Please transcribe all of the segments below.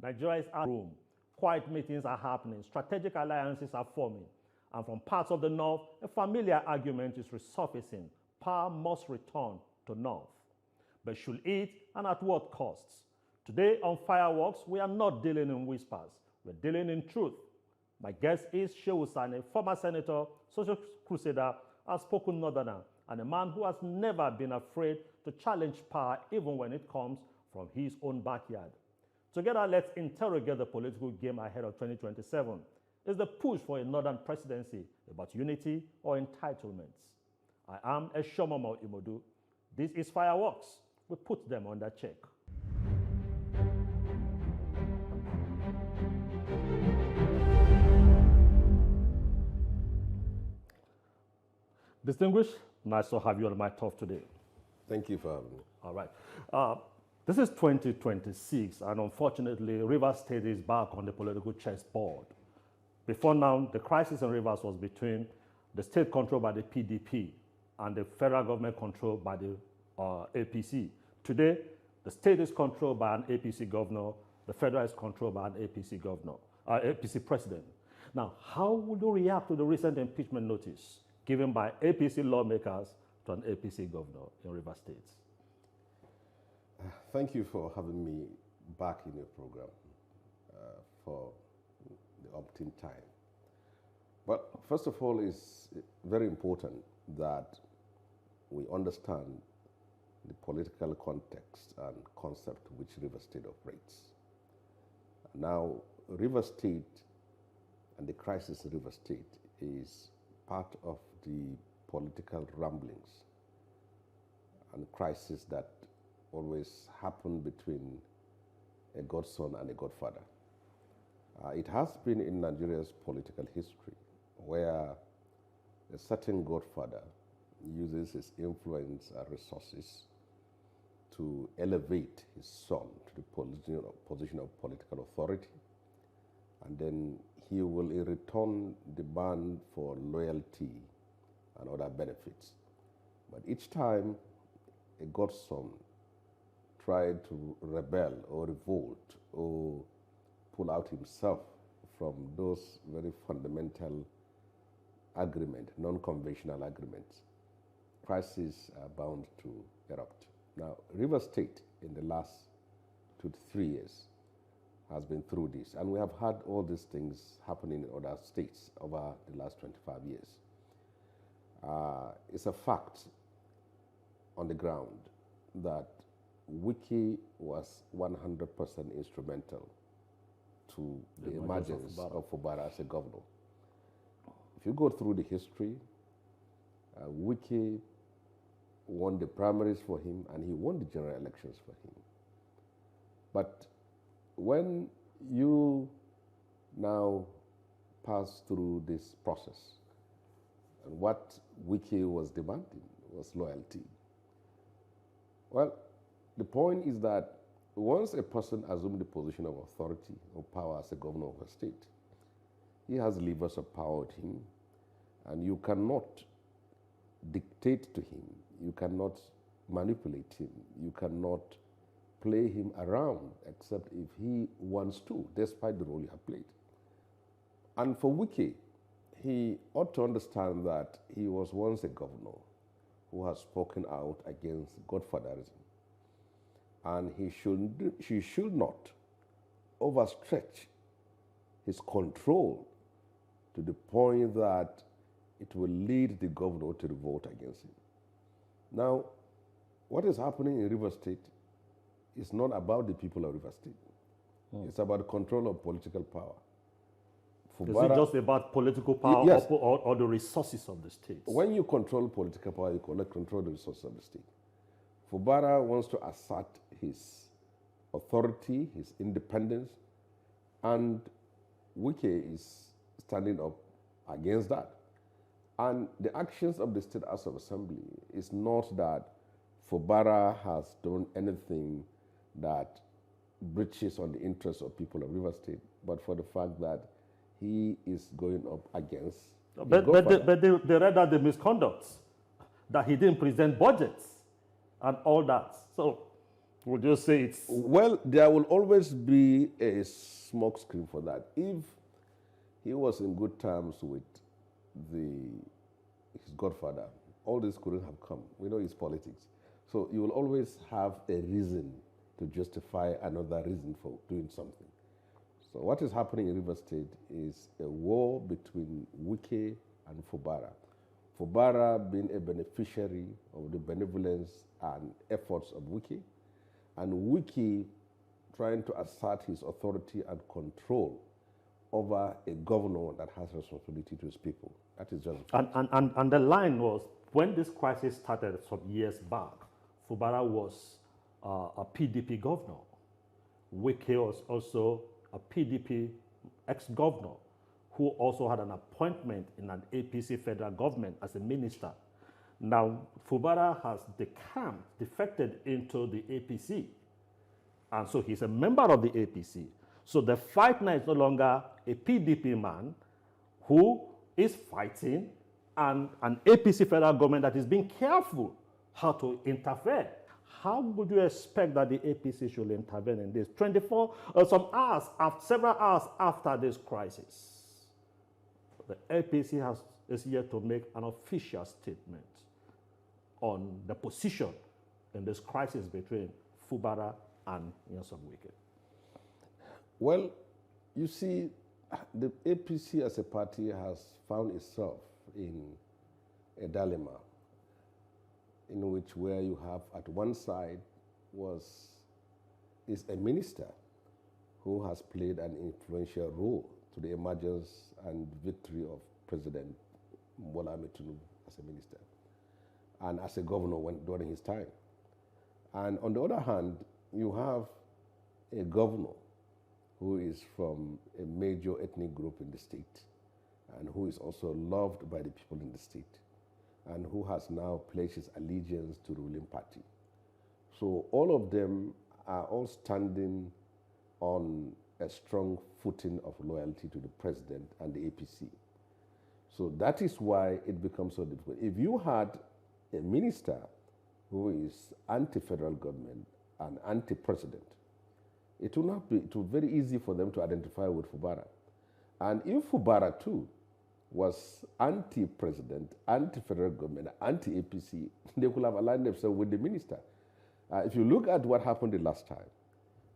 Nigeria is at room. Quiet meetings are happening. Strategic alliances are forming. And from parts of the North, a familiar argument is resurfacing. Power must return to North. But should it, and at what costs? Today on Fireworks, we are not dealing in whispers. We're dealing in truth. My guest is Shehu Sani, former senator, social crusader, outspoken northerner, and a man who has never been afraid to challenge power even when it comes from his own backyard. Together, let's interrogate the political game ahead of 2027. Is the push for a northern presidency about unity or entitlements? I am Eshomomo Imodu. This is Fireworks. We put them under check. Distinguished, nice to have you on my talk today. Thank you for having me. All right. This is 2026, and unfortunately, Rivers State is back on the political chessboard. Before now, the crisis in Rivers was between the state controlled by the PDP and the federal government controlled by the APC. Today, the state is controlled by an APC governor, the federal is controlled by an APC governor, APC president. Now, how would you react to the recent impeachment notice given by APC lawmakers to an APC governor in Rivers State? Thank you for having me back in your program for the umpteenth time. But first of all, it's very important that we understand the political context and concept which Rivers State operates. Now, Rivers State and the crisis in Rivers State is part of the political rumblings and crisis that always happen between a godson and a godfather. It has been in Nigeria's political history where a certain godfather uses his influence and resources to elevate his son to the position of political authority, and then he will in return demand for loyalty and other benefits. But each time a godson tried to rebel or revolt or pull out himself from those very fundamental agreements, non-conventional agreements, crises are bound to erupt. Now, Rivers State in the last 2 to 3 years has been through this, and we have had all these things happening in other states over the last 25 years. It's a fact on the ground that Wiki was 100% instrumental to the emergence of Fubara as a governor. If you go through the history, Wiki won the primaries for him and he won the general elections for him. But when you now pass through this process, and what Wiki was demanding was loyalty. Well, the point is that once a person assumes the position of authority or power as a governor of a state, he has levers of power with him, and you cannot dictate to him, you cannot manipulate him, you cannot play him around except if he wants to, despite the role you have played. And for Wiki, he ought to understand that he was once a governor who has spoken out against godfatherism. And he should not overstretch his control to the point that it will lead the governor to revolt against him. Now, what is happening in Rivers State is not about the people of Rivers State. It's about the control of political power. Fubara, is it just about political power, yes, or the resources of the state? When you control political power, you control the resources of the state. Fubara wants to assert his authority, his independence, and Wike is standing up against that. And the actions of the State House of Assembly is not that Fubara has done anything that breaches on the interests of people of Rivers State, but for the fact that he is going up against. But they read out the misconducts, that he didn't present budgets and all that. So Would you say it's... Well, there will always be a smokescreen for that. If he was in good terms with his godfather, all this couldn't have come. We know it's politics. So you will always have a reason to justify another reason for doing something. So what is happening in River State is a war between Wike and Fubara. Fubara being a beneficiary of the benevolence and efforts of Wike, and Wike trying to assert his authority and control over a governor that has responsibility to his people. That is just... And the line was, when this crisis started some years back, Fubara was a PDP governor. Wike was also a PDP ex-governor who also had an appointment in an APC federal government as a minister. Now, Fubara has defected into the APC, and so he's a member of the APC. So the fight now is no longer a PDP man who is fighting and an APC federal government that is being careful how to interfere. How would you expect that the APC should intervene in this? Several hours after this crisis, the APC is yet to make an official statement on the position in this crisis between Fubara and Nyesom Wike. Well, you see, the APC as a party has found itself in a dilemma in which where you have at one side is a minister who has played an influential role to the emergence and victory of President Bola Ahmed Tinubu as a minister and as a governor during his time. And on the other hand, you have a governor who is from a major ethnic group in the state and who is also loved by the people in the state and who has now pledged his allegiance to the ruling party. So all of them are all standing on a strong footing of loyalty to the president and the APC. So that is why it becomes so difficult. If you had a minister who is anti-federal government and anti-president, it will not be very easy for them to identify with Fubara. And if Fubara too was anti-president, anti-federal government, anti-APC, they could have aligned themselves with the minister. If you look at what happened the last time,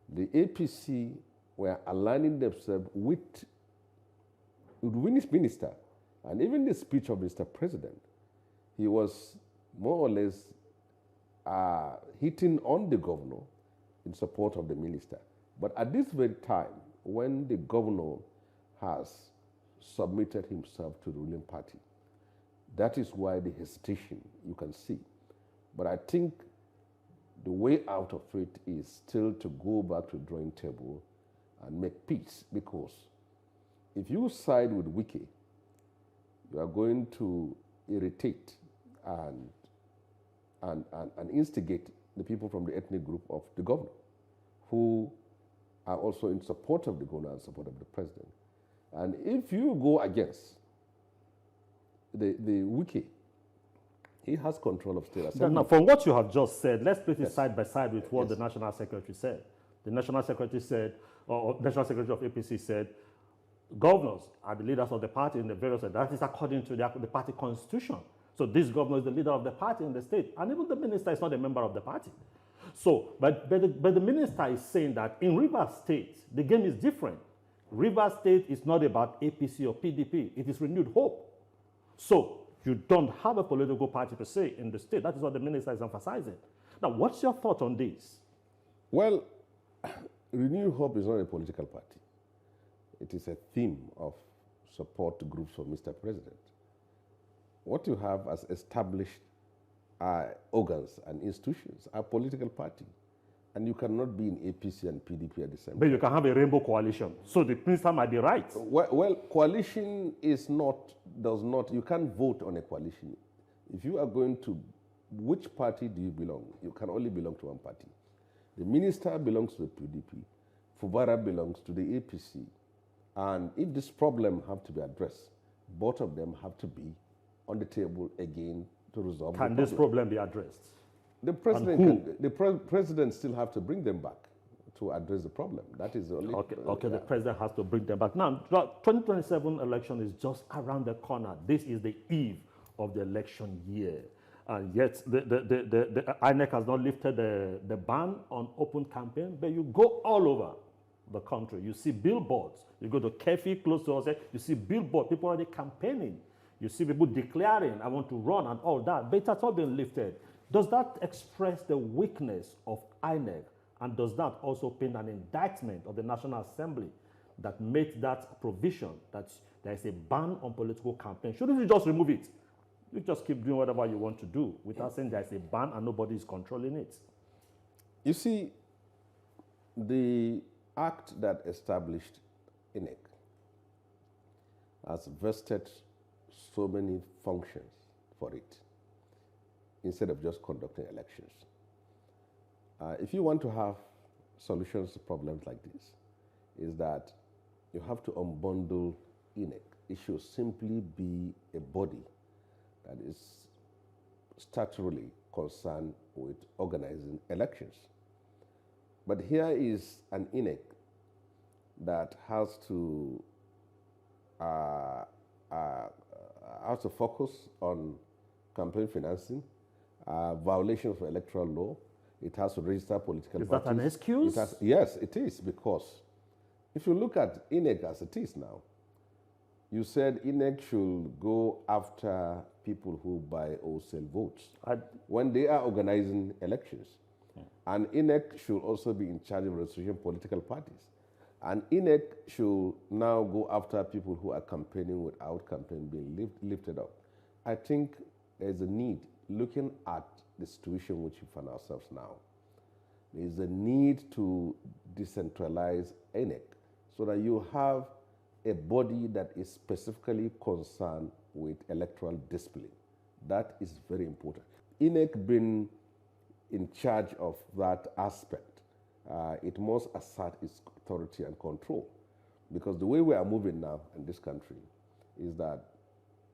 the APC were aligning themselves with Winnie's minister. And even the speech of Mr. President, he was more or less hitting on the governor in support of the minister. But at this very time, when the governor has submitted himself to the ruling party, that is why the hesitation you can see. But I think the way out of it is still to go back to the drawing table and make peace, because if you side with Wike, you are going to irritate and instigate the people from the ethnic group of the governor, who are also in support of the governor and support of the president. And if you go against the Wike, he has control of state assembly. Now, from what you have just said, let's put it side by side with what the National Secretary said. The National Secretary said, or National Secretary of APC said, governors are the leaders of the party in the various states. That is according to the party constitution. So this governor is the leader of the party in the state, and even the minister is not a member of the party. So, but the minister is saying that in Rivers State, the game is different. Rivers State is not about APC or PDP. It is renewed hope. So you don't have a political party per se in the state. That is what the minister is emphasizing. Now, what's your thought on this? Well, Renewed Hope is not a political party. It is a theme of support groups for Mr. President. What you have as established organs and institutions are political party. And you cannot be in APC and PDP at the same time. But you can have a rainbow coalition. So the minister might be right. Well, coalition you can't vote on a coalition. If you are going to, which party do you belong? You can only belong to one party. The minister belongs to the PDP. Fubara belongs to the APC. And if this problem have to be addressed, both of them have to be on the table again to resolve the problem. Can this problem be addressed? The president, the president still have to bring them back to address the problem. That is only... Okay, the president has to bring them back. Now, 2027 election is just around the corner. This is the eve of the election year. And yet, the INEC has not lifted the ban on open campaign, but you go all over the country. You see billboards. You go to Kefi, close to us, you see billboards, people already campaigning. You see people declaring, I want to run and all that, but it has all been lifted. Does that express the weakness of INEC? And does that also paint an indictment of the National Assembly that made that provision that there is a ban on political campaign? Shouldn't you just remove it? You just keep doing whatever you want to do without saying there is a ban and nobody is controlling it. You see, the act that established INEC has vested so many functions for it instead of just conducting elections. If you want to have solutions to problems like this, is that you have to unbundle INEC. It should simply be a body that is statutorily concerned with organizing elections. But here is an INEC that has to focus on campaign financing, violation of electoral law. It has to register political parties. Is that an excuse? Yes, it is, because if you look at INEC as it is now, you said INEC should go after people who buy or sell votes when they are organizing elections. And INEC should also be in charge of registration political parties. And INEC should now go after people who are campaigning without campaign being lifted up. I think there's a need, looking at the situation which we find ourselves now, there is a need to decentralize INEC so that you have a body that is specifically concerned with electoral discipline. That is very important. INEC being in charge of that aspect, it must assert its authority and control. Because the way we are moving now in this country is that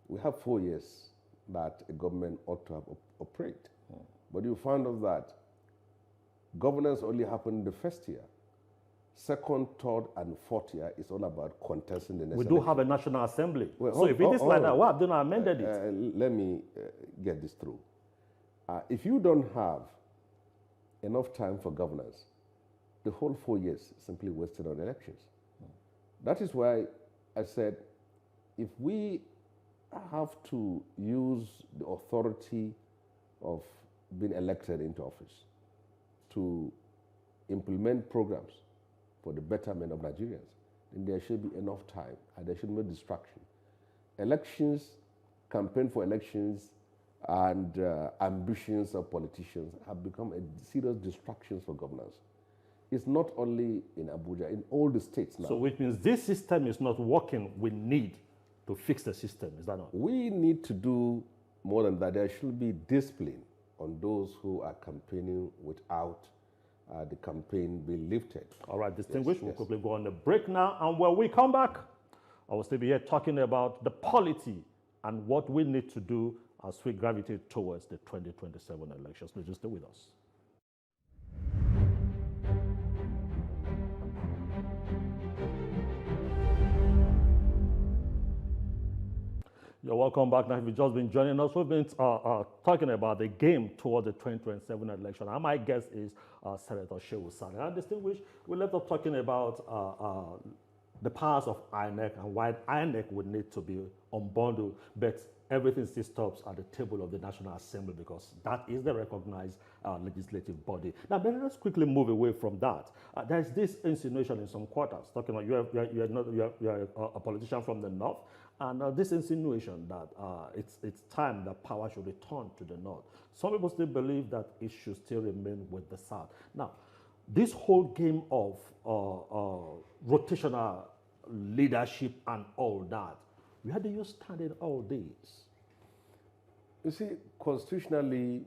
we have 4 years that a government ought to have operate. But you find out that governance only happened in the first year. Second, third, and fourth year is all about contesting the next election. We do have a National Assembly. Well, so if it is like that, why have they not amended it? Let me get this through. If you don't have enough time for governance, the whole 4 years is simply wasted on elections. That is why I said, if we have to use the authority of being elected into office to implement programs for the betterment of Nigerians, then there should be enough time and there should be no distraction. Elections, campaign for elections, and ambitions of politicians have become a serious distraction for governance. It's not only in Abuja, in all the states now. So which means this system is not working. We need to fix the system, is that not? We need to do more than that. There should be discipline on those who are campaigning without the campaign being lifted. All right, distinguished, we'll quickly go on the break now. And when we come back, I will still be here talking about the polity and what we need to do as we gravitate towards the 2027 elections. Please just stay with us. You're welcome back. Now, if you've just been joining us, we've been talking about the game towards the 2027 election. And my guest is Senator Shehu Sani. And distinguished, we left off talking about the powers of INEC and why INEC would need to be unbundled, but everything still stops at the table of the National Assembly because that is the recognized legislative body. Now, let's quickly move away from that. There's this insinuation in some quarters, talking about you're a politician from the north, and this insinuation that it's time that power should return to the north. Some people still believe that it should still remain with the south. Now, this whole game of rotational leadership and all that, where do you stand in all this? You see, constitutionally,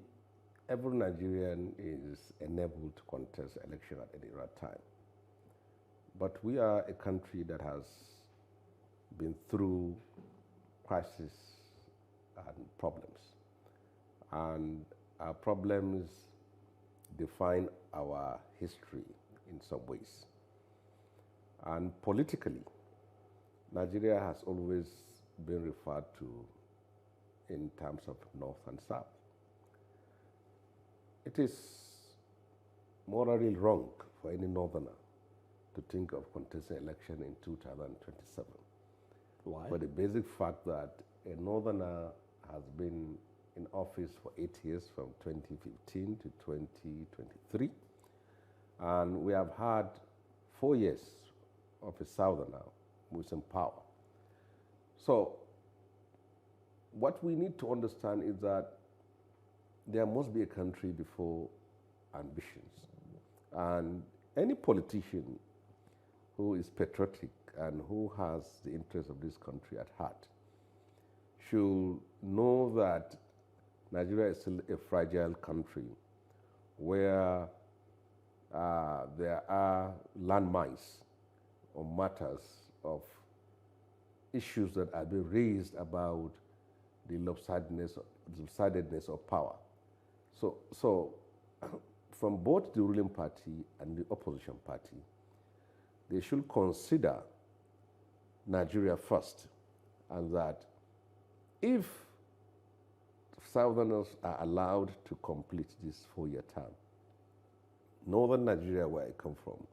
every Nigerian is enabled to contest election at any right time. But we are a country that has been through crisis and problems. And our problems define our history in some ways. And politically, Nigeria has always been referred to in terms of North and South. It is morally wrong for any Northerner to think of contesting election in 2027. Why? For the basic fact that a Northerner has been in office for 8 years, from 2015 to 2023, and we have had 4 years of a Southerner who is in power. So what we need to understand is that there must be a country before ambitions. And any politician who is patriotic and who has the interests of this country at heart should know that Nigeria is still a fragile country where there are landmines or matters of issues that are being raised about the lopsidedness of power. So from both the ruling party and the opposition party, they should consider Nigeria first, and that if Southerners are allowed to complete this 4-year term, Northern Nigeria, where I come from,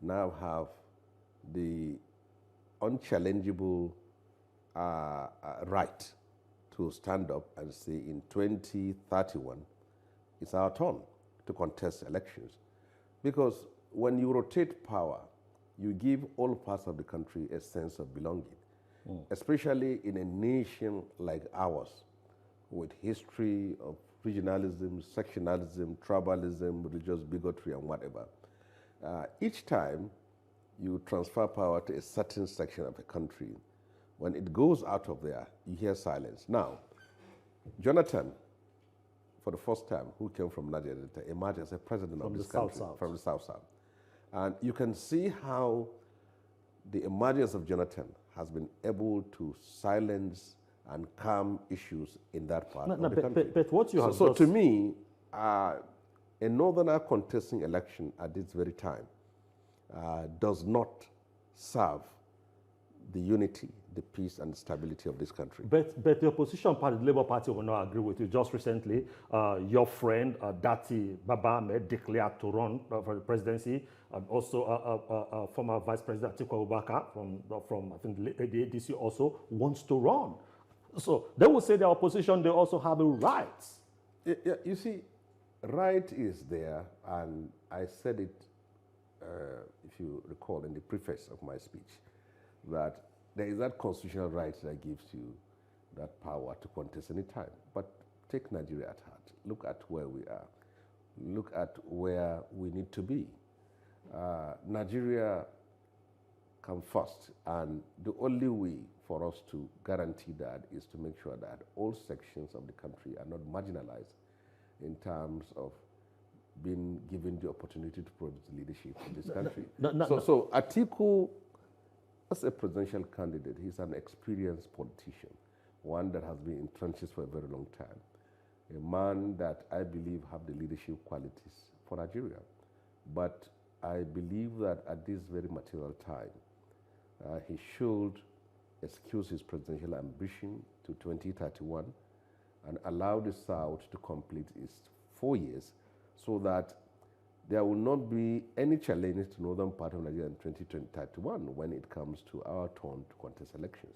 now have the unchallengeable right to stand up and say in 2031, it's our turn to contest elections. Because when you rotate power, you give all parts of the country a sense of belonging, especially in a nation like ours, with history of regionalism, sectionalism, tribalism, religious bigotry, and whatever. Each time you transfer power to a certain section of a country, when it goes out of there, you hear silence. Now, Jonathan, for the first time, who came from Nigeria, emerged as a president of this country, from the South. And you can see how the emergence of Jonathan has been able to silence and calm issues in that part of the country. But what you have so to me, a Northerner contesting election at this very time does not serve the unity, the peace, and stability of this country. But the opposition party, the Labour Party, will not agree with you. Just recently, your friend, Dati Baba Ahmed, declared to run for the presidency, and also former Vice President Atiku Abubakar from I think the ADC also wants to run. So they will say the opposition, they also have a right. Yeah, you see, right is there, and I said it, if you recall, in the preface of my speech, that there is that constitutional right that gives you that power to contest any time. But take Nigeria at heart. Look at where we are. Look at where we need to be. Nigeria come first, and the only way for us to guarantee that is to make sure that all sections of the country are not marginalized in terms of being given the opportunity to produce leadership in this country. So Atiku, as a presidential candidate, he's an experienced politician, one that has been in trenches for a very long time, a man that I believe have the leadership qualities for Nigeria. But I believe that at this very material time, he should excuse his presidential ambition to 2031 and allow the South to complete its 4 years so that there will not be any challenge to northern part of Nigeria in 2031 when it comes to our turn to contest elections.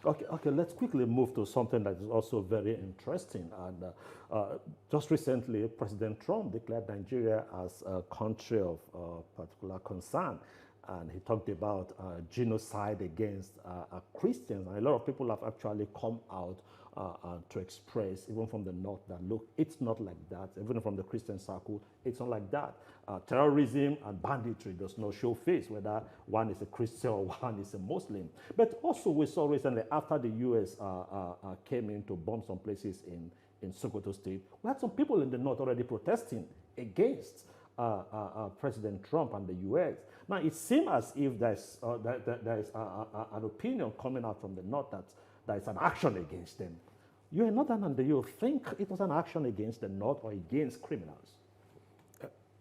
Okay, let's quickly move to something that is also very interesting. And just recently, President Trump declared Nigeria as a country of particular concern. And he talked about genocide against Christians. And a lot of people have actually come out to express, even from the north, that look, it's not like that. Even from the Christian circle, it's not like that. Terrorism and banditry does not show face, whether one is a Christian or one is a Muslim. But also we saw recently, after the U.S. Came in to bomb some places in Sokoto State, we had some people in the north already protesting against President Trump and the U.S. Now, it seems as if there is an opinion coming out from the north that there is an action against them. You're a northerner. Do you think it was an action against the North or against criminals?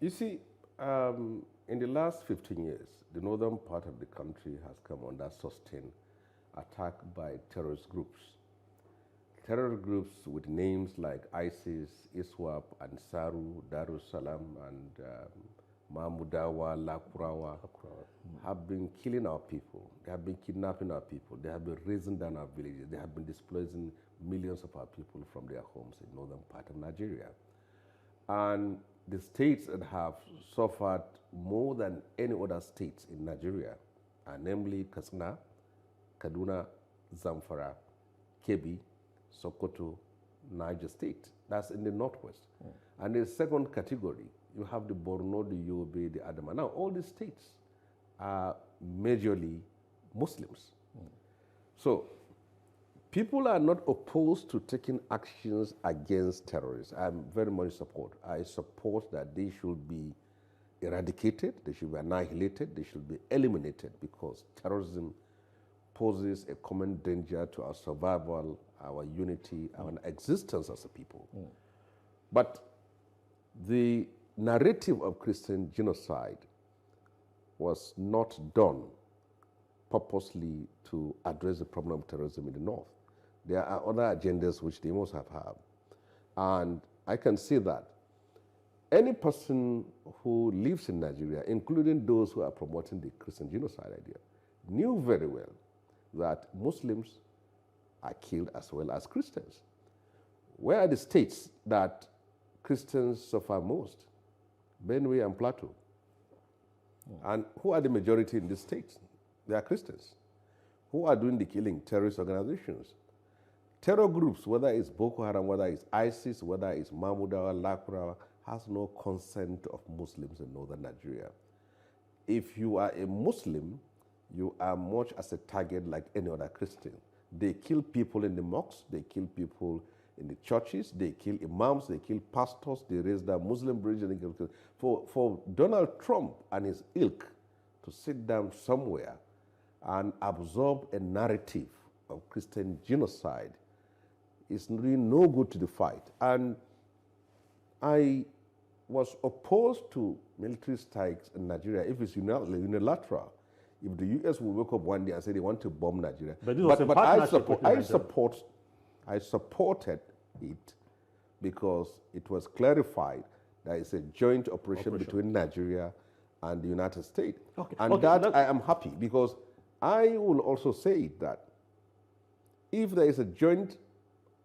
You see, in the last 15 years, the northern part of the country has come under sustained attack by terrorist groups. Terror groups with names like ISIS, ISWAP, Ansaru, Darussalam, and Mahmudawa, Lakurawa have been killing our people. They have been kidnapping our people. They have been razing down our villages. They have been displacing millions of our people from their homes in northern part of Nigeria. And the states that have suffered more than any other states in Nigeria are namely Katsina, Kaduna, Zamfara, Kebbi, Sokoto, Niger State. That's in the northwest. And the second category, you have the Borno, the Yobe, the Adama. Now, all these states are majorly Muslims. So, people are not opposed to taking actions against terrorists. I'm very much support. I support that they should be eradicated, they should be annihilated, they should be eliminated, because terrorism poses a common danger to our survival, our unity, our existence as a people. But the narrative of Christian genocide was not done purposely to address the problem of terrorism in the North. There are other agendas which they must have had. And I can say that any person who lives in Nigeria, including those who are promoting the Christian genocide idea, knew very well that Muslims are killed as well as Christians. Where are the states that Christians suffer most? Benue and Plateau. And who are the majority in these states? They are Christians. Who are doing the killing? Terrorist organizations. Terror groups, whether it's Boko Haram, whether it's ISIS, whether it's Mahmudawa, Lakurawa, has no consent of Muslims in northern Nigeria. If you are a Muslim, you are much as a target like any other Christian. They kill people in the mosques, they kill people in the churches, they kill imams, they kill pastors, they raise the Muslim bridge. And they kill. For Donald Trump and his ilk to sit down somewhere and absorb a narrative of Christian genocide is really no good to the fight. And I was opposed to military strikes in Nigeria if it's unilateral. If the U.S. will wake up one day and say they want to bomb Nigeria. But I supported it because it was clarified that it's a joint operation between Nigeria and the United States. I am happy, because I will also say that if there is a joint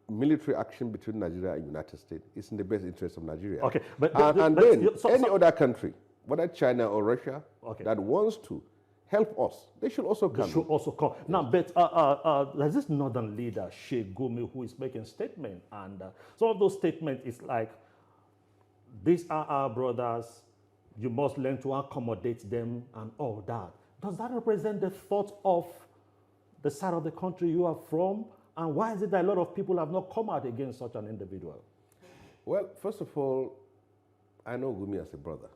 military action between Nigeria and the United States, it's in the best interest of Nigeria. Any other country, whether China or Russia, that wants to help us, they should also come. They should also come. Yes. Now, but there's this northern leader, Shehu Sani, who is making statements, and some of those statements is like, these are our brothers, you must learn to accommodate them and all that. Does that represent the thought of the side of the country you are from? And why is it that a lot of people have not come out against such an individual? Well, first of all, I know Gumi as a brother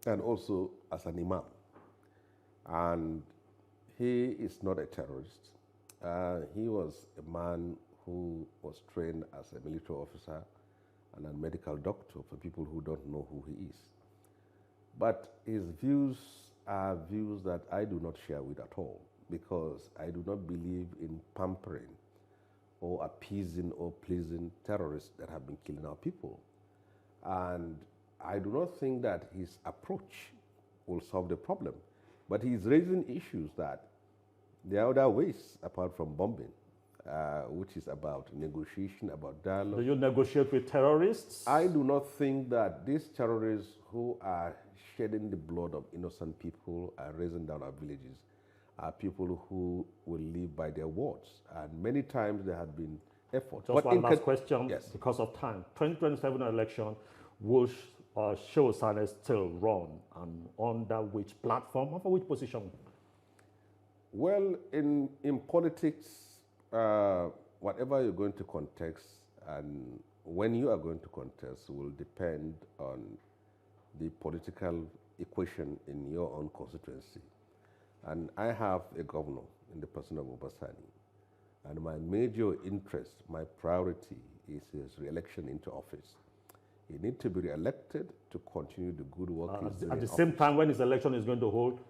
and also as an imam. And he is not a terrorist. He was a man who was trained as a military officer and a medical doctor, for people who don't know who he is. But his views are views that I do not share with at all, because I do not believe in pampering or appeasing or pleasing terrorists that have been killing our people. And I do not think that his approach will solve the problem. But he's raising issues that there are other ways apart from bombing, which is about negotiation, about dialogue. Do you negotiate with terrorists? I do not think that these terrorists who are shedding the blood of innocent people and raising down our villages are people who will live by their words. And many times there have been efforts. Just one last question, yes, because of time. 2027 election, will Shehu Sani still run, and under which platform or for which position? Well, in politics, whatever you're going to contest and when you are going to contest will depend on the political equation in your own constituency. And I have a governor in the person of Shehu Sani. And my major interest, my priority is his re-election into office. He needs to be re-elected to continue the good work he's doing. At the same time, when his election is going to hold,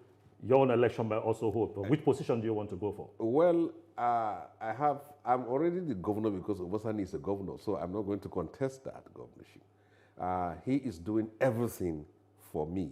your own election might also hold. But which position do you want to go for? Well, I'm already the governor because Shehu Sani is a governor, so I'm not going to contest that governorship. He is doing everything for me